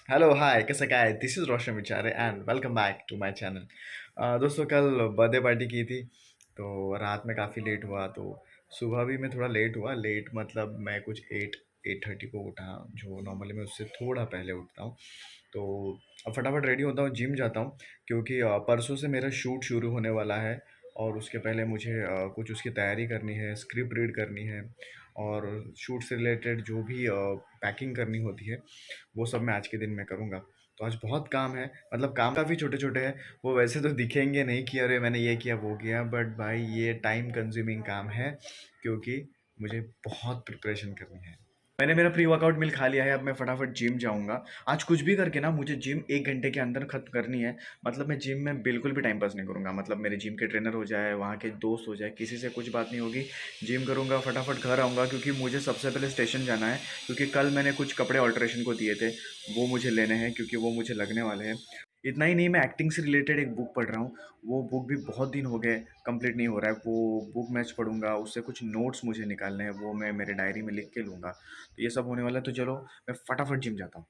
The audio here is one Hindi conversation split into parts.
हेलो हाय कैसे क्या है। This is Roshan Vichare and welcome back to my channel. दोस्तों कल बर्थडे पार्टी की थी तो रात में काफ़ी लेट हुआ तो सुबह भी मैं थोड़ा लेट हुआ। लेट मतलब मैं कुछ 8:30 को उठा, जो नॉर्मली मैं उससे थोड़ा पहले उठता हूँ। तो अब फटाफट रेडी होता हूँ, जिम जाता हूँ क्योंकि परसों से मेरा शूट शुरू होने वाला है और उसके पहले मुझे कुछ उसकी तैयारी करनी है, स्क्रिप्ट रीड करनी है और शूट से रिलेटेड जो भी पैकिंग करनी होती है वो सब मैं आज के दिन में करूँगा। तो आज बहुत काम है, मतलब काम काफ़ी छोटे-छोटे हैं, वो वैसे तो दिखेंगे नहीं कि अरे मैंने ये किया, वो किया, बट भाई ये टाइम कंज्यूमिंग काम है क्योंकि मुझे बहुत प्रिपरेशन करनी है। मैंने मेरा प्री वर्कआउट मील खा लिया है, अब मैं फटाफट जिम जाऊँगा। आज कुछ भी करके ना मुझे जिम 1 घंटे के अंदर ख़त्म करनी है। मतलब मैं जिम में बिल्कुल भी टाइम पास नहीं करूँगा। मतलब मेरे जिम के ट्रेनर हो जाए, वहाँ के दोस्त हो जाए, किसी से कुछ बात नहीं होगी। जिम करूँगा, फटाफट घर आऊँगा क्योंकि मुझे सबसे पहले स्टेशन जाना है क्योंकि कल मैंने कुछ कपड़े अल्टरेशन को दिए थे, वो मुझे लेने हैं क्योंकि वो मुझे लगने वाले हैं। इतना ही नहीं, मैं एक्टिंग से रिलेटेड एक बुक पढ़ रहा हूँ। वो बुक भी बहुत दिन हो गए, कंप्लीट नहीं हो रहा है। वो बुक मैं आज पढ़ूँगा, उससे कुछ नोट्स मुझे निकालने हैं, वो मैं मेरे डायरी में लिख के लूँगा। तो ये सब होने वाला है, तो चलो मैं फटाफट जिम जाता हूँ।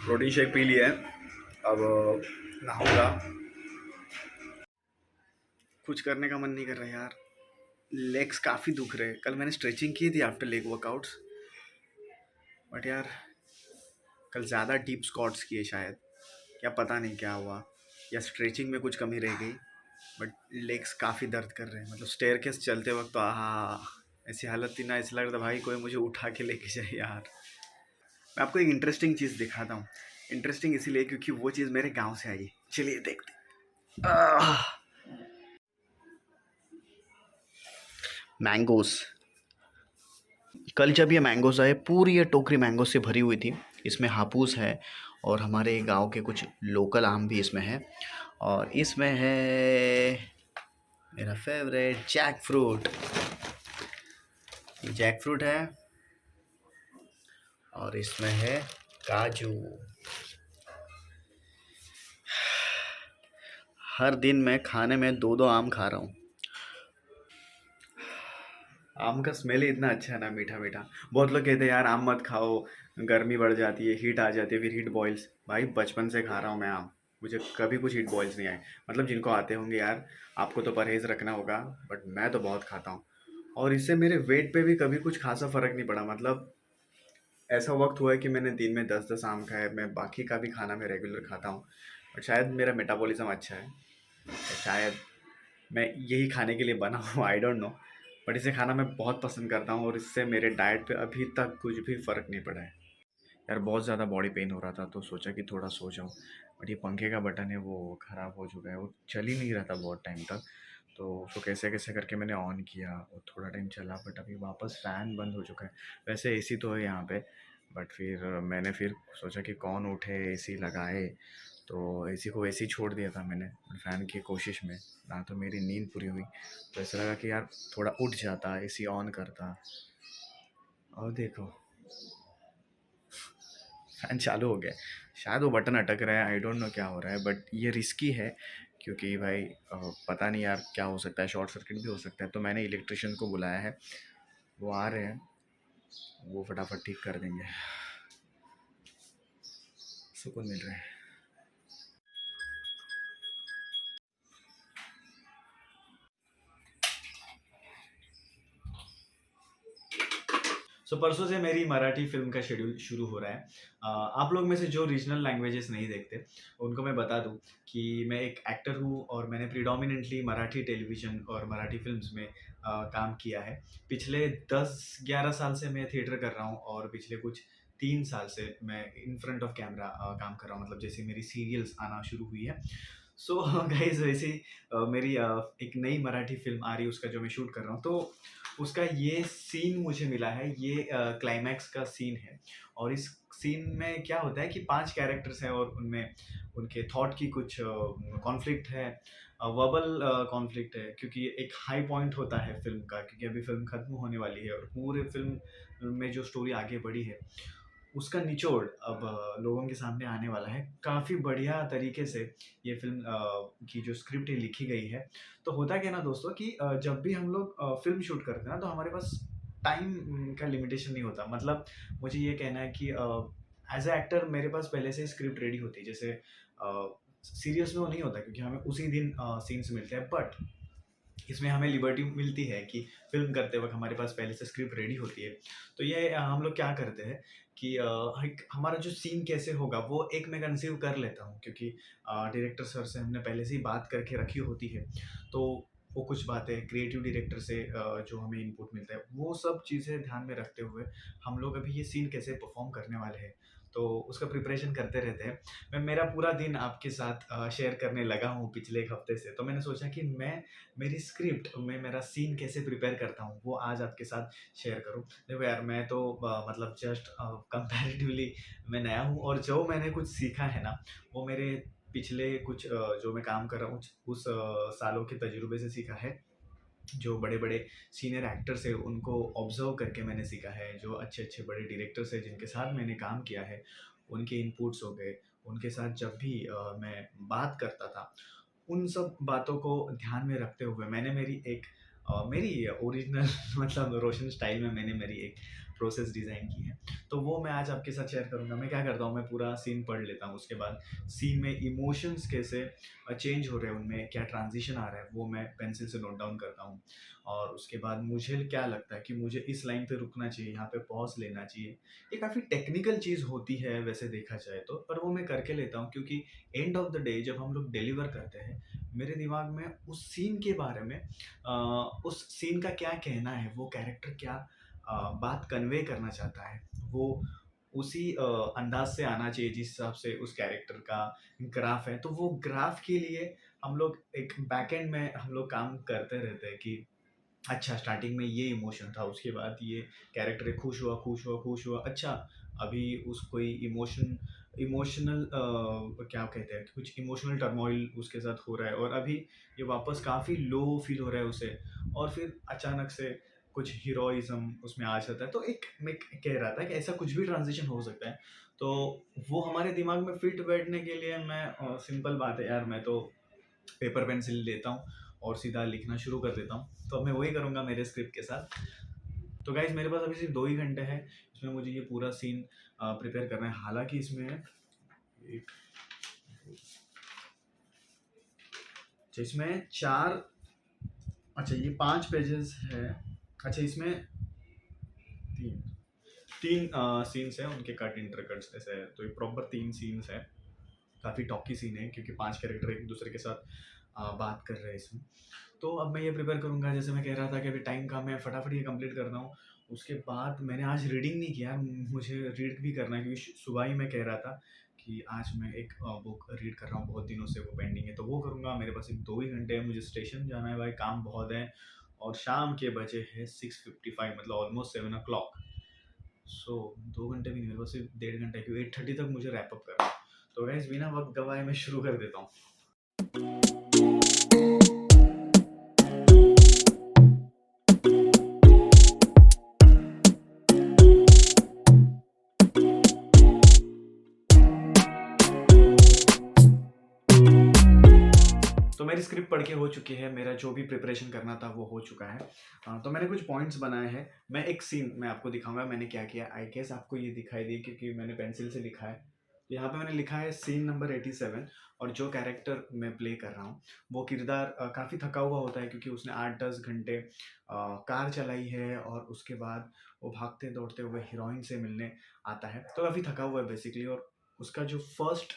प्रोटीन शेक पी लिया है, अब नहाऊंगा। कुछ करने का मन नहीं कर रहा यार, लेग्स काफ़ी दुख रहे हैं। कल मैंने स्ट्रेचिंग की थी आफ्टर लेग वर्कआउट्स, बट यार कल ज़्यादा डीप स्क्वाट्स किए शायद, या पता नहीं क्या हुआ, या स्ट्रेचिंग में कुछ कमी रह गई। बट लेग्स काफ़ी दर्द कर रहे हैं, मतलब स्टेयरकेस चलते वक्त तो आहा, ऐसी हालत थी ना, ऐसा लग रहा था भाई कोई मुझे उठा के लेके जाए यार। मैं आपको एक इंटरेस्टिंग चीज़ दिखाता हूँ। इंटरेस्टिंग इसीलिए क्योंकि वो चीज़ मेरे गांव से आई। चलिए देखते हैं। मैंगोस। कल जब ये मैंगोस आए, पूरी ये टोकरी मैंगो से भरी हुई थी। इसमें हापूस है और हमारे गांव के कुछ लोकल आम भी इसमें है, और इसमें है मेरा फेवरेट जैक फ्रूट। ये जैक फ्रूट है और इसमें है काजू। हर दिन मैं खाने में दो दो आम खा रहा हूँ। आम का स्मेल ही इतना अच्छा है ना, मीठा मीठा। बहुत लोग कहते हैं यार आम मत खाओ, गर्मी बढ़ जाती है, हीट आ जाती है, फिर हीट बॉइल्स। भाई बचपन से खा रहा हूँ मैं आम, मुझे कभी कुछ हीट बॉइल्स नहीं आए। मतलब जिनको आते होंगे यार, आपको तो परहेज़ रखना होगा, बट मैं तो बहुत खाता हूँ। और इससे मेरे वेट पे भी कभी कुछ खासा फ़र्क नहीं पड़ा। मतलब ऐसा वक्त हुआ है कि मैंने दिन में 10-10 आम खाए, मैं बाकी का भी खाना मैं रेगुलर खाता हूँ। बट शायद मेरा मेटाबॉलिज्म अच्छा है, शायद मैं यही खाने के लिए बना हूँ, आई डोंट नो। बट इसे खाना मैं बहुत पसंद करता हूँ और इससे मेरे डाइट पे अभी तक कुछ भी फ़र्क नहीं पड़ा है। यार बहुत ज़्यादा बॉडी पेन हो रहा था तो सोचा कि थोड़ा सो जाऊँ, बट ये पंखे का बटन है वो ख़राब हो चुका है, वो चल ही नहीं रहा था बहुत टाइम तक। तो उसको कैसे कैसे करके मैंने ऑन किया और थोड़ा टाइम चला, बट अभी वापस फ़ैन बंद हो चुका है। वैसे एसी तो है यहाँ पे, बट फिर मैंने फिर सोचा कि कौन उठे एसी लगाए, तो एसी को वैसे ही छोड़ दिया था मैंने फ़ैन की कोशिश में। ना तो मेरी नींद पूरी हुई, तो ऐसा लगा कि यार थोड़ा उठ जाता, एसी ऑन करता। और देखो फ़ैन चालू हो गया। शायद वो बटन अटक रहा है, आई डोंट नो क्या हो रहा है, बट ये रिस्की है क्योंकि भाई पता नहीं यार क्या हो सकता है, शॉर्ट सर्किट भी हो सकता है। तो मैंने इलेक्ट्रिशियन को बुलाया है, वो आ रहे हैं, वो फटाफट ठीक कर देंगे। सुकून मिल रहा है। परसों से मेरी मराठी फ़िल्म का शेड्यूल शुरू हो रहा है। आप लोग में से जो रीजनल लैंग्वेजेस नहीं देखते, उनको मैं बता दूँ कि मैं एक एक्टर हूँ और मैंने प्रीडोमिनेंटली मराठी टेलीविज़न और मराठी फ़िल्म्स में काम किया है। पिछले 10-11 साल से मैं थिएटर कर रहा हूँ और पिछले कुछ 3 साल से मैं इन फ्रंट ऑफ कैमरा काम कर रहा हूँ, मतलब जैसे मेरी सीरियल्स आना शुरू हुई है। सो गाइज़ वैसे ही मेरी एक नई मराठी फ़िल्म आ रही है, उसका जो मैं शूट कर रहा हूँ। तो उसका ये सीन मुझे मिला है, ये क्लाइमैक्स का सीन है। और इस सीन में क्या होता है कि 5 कैरेक्टर्स हैं और उनमें उनके थॉट की कुछ कॉन्फ्लिक्ट है। वर्बल कॉन्फ्लिक्ट है, क्योंकि एक हाई पॉइंट होता है फ़िल्म का, क्योंकि अभी फ़िल्म खत्म होने वाली है और पूरे फ़िल्म में जो स्टोरी आगे बढ़ी है, उसका निचोड़ अब लोगों के सामने आने वाला है। काफ़ी बढ़िया तरीके से ये फ़िल्म की जो स्क्रिप्ट है लिखी गई है। तो होता क्या है ना दोस्तों कि जब भी हम लोग फ़िल्म शूट करते हैं ना, तो हमारे पास टाइम का लिमिटेशन नहीं होता। मतलब मुझे ये कहना है कि एज़ अ एक्टर मेरे पास पहले से ही स्क्रिप्ट रेडी होती है। जैसे सीरियस में वो नहीं होता, क्योंकि हमें उसी दिन सीन्स मिलते हैं, बट इसमें हमें लिबर्टी मिलती है कि फ़िल्म करते वक़्त हमारे पास पहले से स्क्रिप्ट रेडी होती है। तो ये हम लोग क्या करते हैं कि एक हमारा जो सीन कैसे होगा वो एक मैं कंसीव कर लेता हूँ, क्योंकि डायरेक्टर सर से हमने पहले से ही बात करके रखी होती है। तो वो कुछ बातें क्रिएटिव डायरेक्टर से जो हमें इनपुट मिलता है, वो सब चीज़ें ध्यान में रखते हुए हम लोग अभी ये सीन कैसे परफ़ॉर्म करने वाले हैं, तो उसका प्रिपरेशन करते रहते हैं। मैं मेरा पूरा दिन आपके साथ शेयर करने लगा हूँ पिछले 1 हफ़्ते से, तो मैंने सोचा कि मैं मेरी स्क्रिप्ट में मेरा सीन कैसे प्रिपेयर करता हूँ, वो आज आपके साथ शेयर करूँ। देखो यार, मैं तो मतलब जस्ट कंपैरेटिवली मैं नया हूँ, और जो मैंने कुछ सीखा है ना, वो मेरे पिछले कुछ जो मैं काम कर रहा हूँ, उस सालों के तजुर्बे से सीखा है। जो बड़े-बड़े सीनियर एक्टर्स हैं, उनको ऑब्ज़र्व करके मैंने सीखा है। जो अच्छे-अच्छे बड़े डायरेक्टर्स हैं, जिनके साथ मैंने काम किया है, उनके इनपुट्स हो गए। उनके साथ जब भी मैं बात करता था, उन सब बातों को ध्यान में रखते हुए मैंने मेरी ओरिजिनल मतलब रोशन स्टाइल में मैंने मेरी एक प्रोसेस डिज़ाइन की है। तो वो मैं आज आपके साथ शेयर करूँगा। मैं क्या करता हूँ, मैं पूरा सीन पढ़ लेता हूँ, उसके बाद सीन में इमोशंस कैसे चेंज हो रहे हैं, उनमें क्या ट्रांज़िशन आ रहा है, वो मैं पेंसिल से नोट डाउन करता हूँ। और उसके बाद मुझे क्या लगता है कि मुझे इस लाइन पे रुकना चाहिए, यहाँ पे पॉज़ लेना चाहिए। ये काफ़ी टेक्निकल चीज़ होती है वैसे देखा जाए तो, पर वो मैं करके लेता हूँ, क्योंकि एंड ऑफ द डे जब हम लोग डिलीवर करते हैं, मेरे दिमाग में उस सीन के बारे में उस सीन का क्या कहना है, वो कैरेक्टर क्या बात कन्वे करना चाहता है, वो उसी अंदाज से आना चाहिए जिस हिसाब से उस कैरेक्टर का ग्राफ है। तो वो ग्राफ के लिए हम लोग एक बैकएंड में हम लोग काम करते रहते हैं कि अच्छा, स्टार्टिंग में ये इमोशन था, उसके बाद ये कैरेक्टर खुश हुआ, खुश हुआ, खुश हुआ। अच्छा, अभी उस कोई इमोशनल क्या कहते हैं, कुछ इमोशनल टर्मॉइल उसके साथ हो रहा है, और अभी ये वापस काफ़ी लो फ़ील हो रहा है उसे, और फिर अचानक से कुछ हीरोइज़्म उसमें आ जाता है। तो एक मैं कह रहा था कि ऐसा कुछ भी ट्रांज़िशन हो सकता है। तो वो हमारे दिमाग में फिट बैठने के लिए मैं सिंपल बात है यार, मैं तो पेपर पेंसिल लेता हूँ और सीधा लिखना शुरू कर देता हूँ। तो अब मैं वही करूँगा मेरे स्क्रिप्ट के साथ। तो गाइज़, मेरे पास अभी सिर्फ़ 2 ही घंटे हैं, इसमें मुझे ये पूरा सीन प्रिपेयर करना है। हालाँकि इसमें एक अच्छा, इसमें 4 अच्छा ये 5 पेजेज़ है। अच्छा, इसमें 3 3 सीन्स हैं, उनके कट इंटरकट्स ऐसे हैं, तो ये प्रॉपर 3 सीन्स हैं। काफ़ी टॉकी सीन है, क्योंकि 5 कैरेक्टर एक-दूसरे के साथ बात कर रहे हैं इसमें। तो अब मैं ये प्रिपेयर करूँगा, जैसे मैं कह रहा था कि अभी टाइम कम है, फटाफट ये कंप्लीट करता हूँ। उसके बाद मैंने आज रीडिंग नहीं किया, मुझे रीड भी करना है, क्योंकि सुबह ही मैं कह रहा था कि आज मैं एक बुक रीड कर रहा हूँ, बहुत दिनों से वो पेंडिंग है, तो वो करूँगा। मेरे पास सिर्फ 2 ही घंटे हैं, मुझे स्टेशन जाना है भाई, काम बहुत है, और शाम के बजे हैं 6:55, मतलब ऑलमोस्ट 7 ओ क्लॉक। सो 2 घंटे भी नहीं, मेरे पास सिर्फ डेढ़ घंटा है, क्योंकि 8:30 तक मुझे रैप अप करना है। तो गाइज़, बिना वक़्त गवाए मैं शुरू कर देता हूँ। तो मेरी स्क्रिप्ट पढ़ के हो चुकी है, मेरा जो भी प्रिपरेशन करना था वो हो चुका है। तो मैंने कुछ पॉइंट्स बनाए हैं। मैं एक सीन मैं आपको दिखाऊँगा मैंने क्या किया। आई गेस आपको ये दिखाई दे, क्योंकि मैंने पेंसिल से लिखा है। तो यहाँ पे मैंने लिखा है सीन नंबर 87, और जो कैरेक्टर मैं प्ले कर रहा हूँ, वो किरदार काफ़ी थका हुआ होता है, क्योंकि उसने 8-10 घंटे कार चलाई है, और उसके बाद वो भागते-दौड़ते हुए हीरोइन से मिलने आता है। तो काफ़ी थका हुआ है बेसिकली, और उसका जो फर्स्ट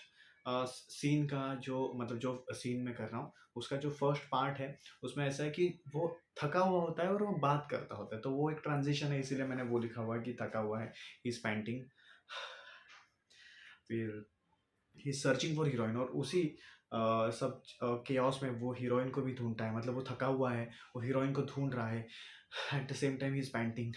सीन का जो मतलब जो सीन मैं कर रहा हूँ, उसका जो फर्स्ट पार्ट है, उसमें ऐसा है कि वो थका हुआ होता है और वो बात करता होता है, तो वो एक ट्रांजिशन है, इसीलिए मैंने वो लिखा हुआ है कि थका हुआ है, ही इज पैंटिंग। फिर he is searching for heroin, और उसी सब केओस में वो हीरोइन को भी ढूंढता है, मतलब वो थका हुआ है, वो हीरोइन को ढूंढ रहा है, at the same time he is painting.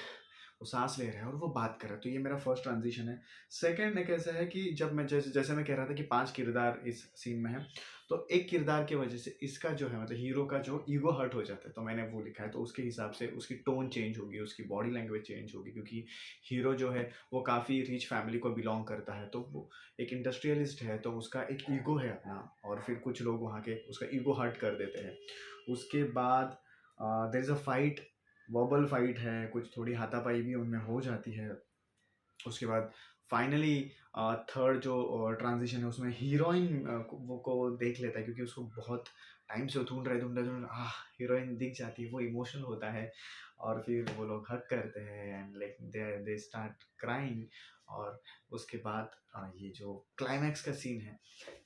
वो साँस ले रहा है और वो बात कर रहा है, तो ये मेरा फर्स्ट ट्रांज़िशन है। सेकंड एक ऐसा है कि जब मैं जैसे जैसे मैं कह रहा था कि 5 किरदार इस सीन में हैं, तो एक किरदार की वजह से इसका जो है मतलब हीरो का जो ईगो हर्ट हो जाता है, तो मैंने वो लिखा है। तो उसके हिसाब से उसकी टोन चेंज होगी, उसकी बॉडी लैंग्वेज चेंज होगी, क्योंकि हीरो जो है वो काफ़ी रिच फैमिली को बिलॉन्ग करता है, तो वो एक इंडस्ट्रियलिस्ट है, तो उसका एक ईगो है अपना, और फिर कुछ लोग वहाँ के उसका ईगो हर्ट कर देते हैं। उसके बाद there is a fight, verbal fight है, कुछ थोड़ी हाथापाई भी उनमें हो जाती है। उसके बाद फाइनली थर्ड जो ट्रांजिशन है उसमें हीरोइन को देख लेता है, क्योंकि उसको बहुत टाइम से वो ढूंढ रहे हीरोइन दिख जाती है, वो इमोशनल होता है, और फिर वो लोग हग करते हैं and like they start crying. और उसके बाद ये जो क्लाइमैक्स का सीन है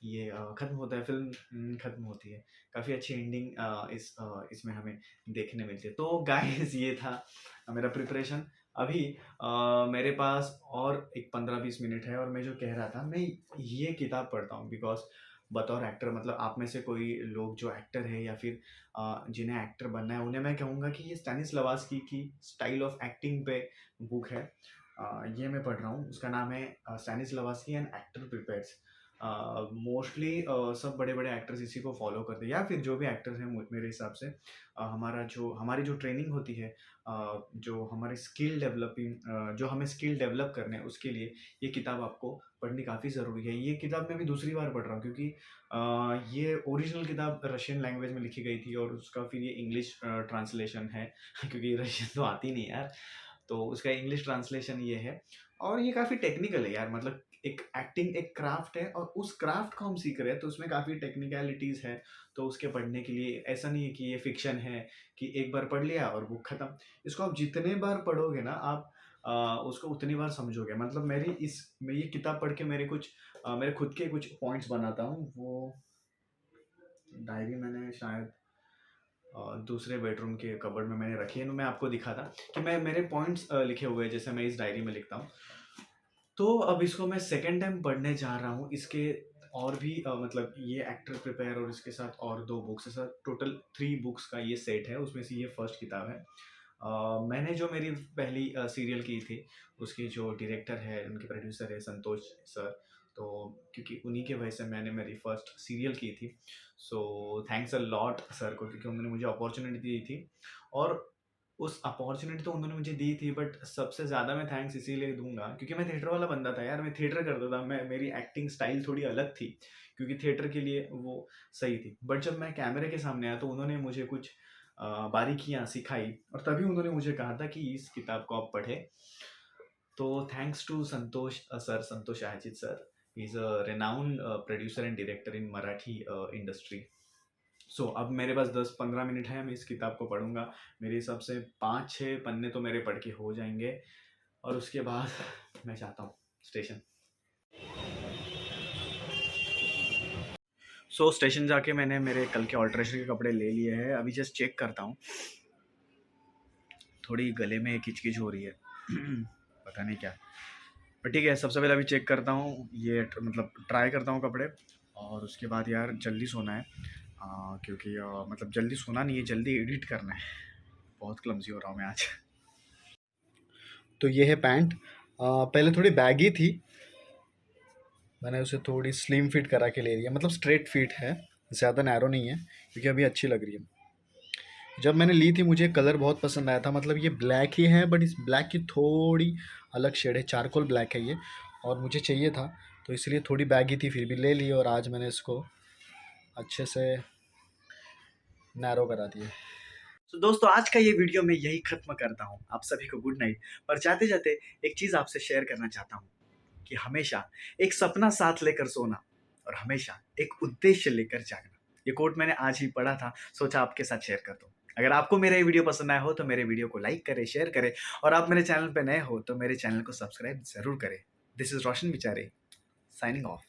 ये ख़त्म होता है, फिल्म ख़त्म होती है। काफ़ी अच्छी एंडिंग इसमें हमें देखने मिलती है। तो गाइस ये था मेरा प्रिपरेशन। अभी मेरे पास और एक 15-20 मिनट है, और मैं जो कह रहा था, मैं ये किताब पढ़ता हूँ बिकॉज़ बतौर एक्टर, मतलब आप में से कोई लोग जो एक्टर है या फिर जिन्हें एक्टर बनना है, उन्हें मैं कहूँगा कि ये स्टैनिस्लावस्की की स्टाइल ऑफ एक्टिंग पे बुक है। ये मैं पढ़ रहा हूँ, उसका नाम है Stanislavski an actor prepares. Mostly सब बड़े-बड़े एक्टर्स इसी को फ़ॉलो करते हैं, या फिर जो भी एक्टर्स हैं मेरे हिसाब से हमारी जो ट्रेनिंग होती है, जो हमारे जो हमें स्किल डेवलप करने हैं, उसके लिए ये किताब आपको पढ़नी काफ़ी ज़रूरी है। ये किताब मैं भी दूसरी बार पढ़ रहा हूँ, क्योंकि ये ओरिजिनल किताब रशियन लैंग्वेज में लिखी गई थी, और उसका फिर ये इंग्लिश ट्रांसलेशन है क्योंकि रशियन तो आती नहीं यार, तो उसका इंग्लिश ट्रांसलेशन ये है। और ये काफ़ी टेक्निकल है यार, मतलब एक एक्टिंग एक क्राफ्ट है, और उस क्राफ्ट को हम सीख रहे हैं, तो उसमें काफ़ी टेक्निकलिटीज़ है। तो उसके पढ़ने के लिए ऐसा नहीं है कि ये फ़िक्शन है कि एक बार पढ़ लिया और बुक ख़त्म। इसको आप जितने बार पढ़ोगे ना आप उसको उतनी बार समझोगे। मतलब मैं ये किताब पढ़ के मेरे खुद के कुछ पॉइंट्स बनाता हूँ। वो डायरी मैंने शायद दूसरे बेडरूम के कबर्ड में मैंने रखी है, तो मैं आपको दिखा था कि मैं मेरे पॉइंट्स लिखे हुए हैं, जैसे मैं इस डायरी में लिखता हूँ। तो अब इसको मैं सेकंड टाइम पढ़ने जा रहा हूँ। इसके और भी मतलब ये एक्टर प्रिपेयर और इसके साथ और 2 बुक्स है, सर टोटल 3 बुक्स का ये सेट है, उसमें से ये फर्स्ट किताब है। मैंने जो मेरी पहली सीरियल की थी, उसके जो डायरेक्टर है, उनके प्रोड्यूसर है संतोष सर, तो क्योंकि उन्हीं के वजह से मैंने मेरी फर्स्ट सीरियल की थी। So thanks a lot sir को, क्योंकि उन्होंने मुझे अपॉर्च्युनिटी दी थी, और उस अपॉर्च्युनिटी तो उन्होंने मुझे दी थी, बट सबसे ज़्यादा मैं थैंक्स इसीलिए दूँगा क्योंकि मैं थिएटर वाला बंदा था यार, मैं थिएटर करता था, मेरी एक्टिंग स्टाइल थोड़ी अलग थी, क्योंकि थिएटर के लिए वो सही थी। बट जब मैं कैमरे के सामने आया, तो उन्होंने मुझे कुछ बारीकियाँ सिखाई, और तभी उन्होंने मुझे कहा था कि इस किताब को आप पढ़ें। तो thanks to Santosh Ayachit sir, he is a renowned producer and director in Marathi industry. So अब मेरे पास 10-15 मिनट है, मैं इस किताब को पढ़ूँगा। मेरे हिसाब से 5-6 पन्ने तो मेरे पढ़ के हो जाएँगे, और उसके बाद मैं जाता हूँ स्टेशन। सो स्टेशन जाके मैंने मेरे कल के अल्ट्रेशन के कपड़े ले लिए हैं, अभी जस्ट चेक करता हूँ। थोड़ी गले में किच-किच हो रही है पता नहीं क्या। पर ठीक है, सबसे पहले अभी चेक करता हूँ, ये मतलब ट्राई करता हूँ कपड़े, और उसके बाद यार जल्दी सोना है। क्योंकि मतलब जल्दी सोना नहीं है, जल्दी एडिट करना है। बहुत क्लमज़ी हो रहा हूँ मैं आज। तो ये है पैंट, पहले थोड़ी बैगी थी, मैंने उसे थोड़ी स्लिम फिट करा के ले लिया, मतलब स्ट्रेट फिट है, ज़्यादा नैरो नहीं है, क्योंकि अभी अच्छी लग रही है। जब मैंने ली थी मुझे कलर बहुत पसंद आया था, मतलब ये ब्लैक ही है, बट इस ब्लैक की थोड़ी अलग शेड है, चारकोल ब्लैक है ये, और मुझे चाहिए था, तो इसलिए थोड़ी बैगी थी, फिर भी ले ली, और आज मैंने इसको अच्छे से नैरो करा दिया। तो दोस्तों आज का ये वीडियो मैं यही ख़त्म करता हूँ। आप सभी को गुड नाइट। पर जाते-जाते एक चीज़ आपसे शेयर करना चाहता हूँ कि हमेशा एक सपना साथ लेकर सोना, और हमेशा एक उद्देश्य लेकर जागना। ये कोट मैंने आज ही पढ़ा था, सोचा आपके साथ शेयर कर दूँ। अगर आपको मेरा ये वीडियो पसंद आया हो तो मेरे वीडियो को लाइक करें, शेयर करें, और आप मेरे चैनल पे नए हो तो मेरे चैनल को सब्सक्राइब ज़रूर करें। दिस इज़ रोशन बिचारे, साइनिंग ऑफ।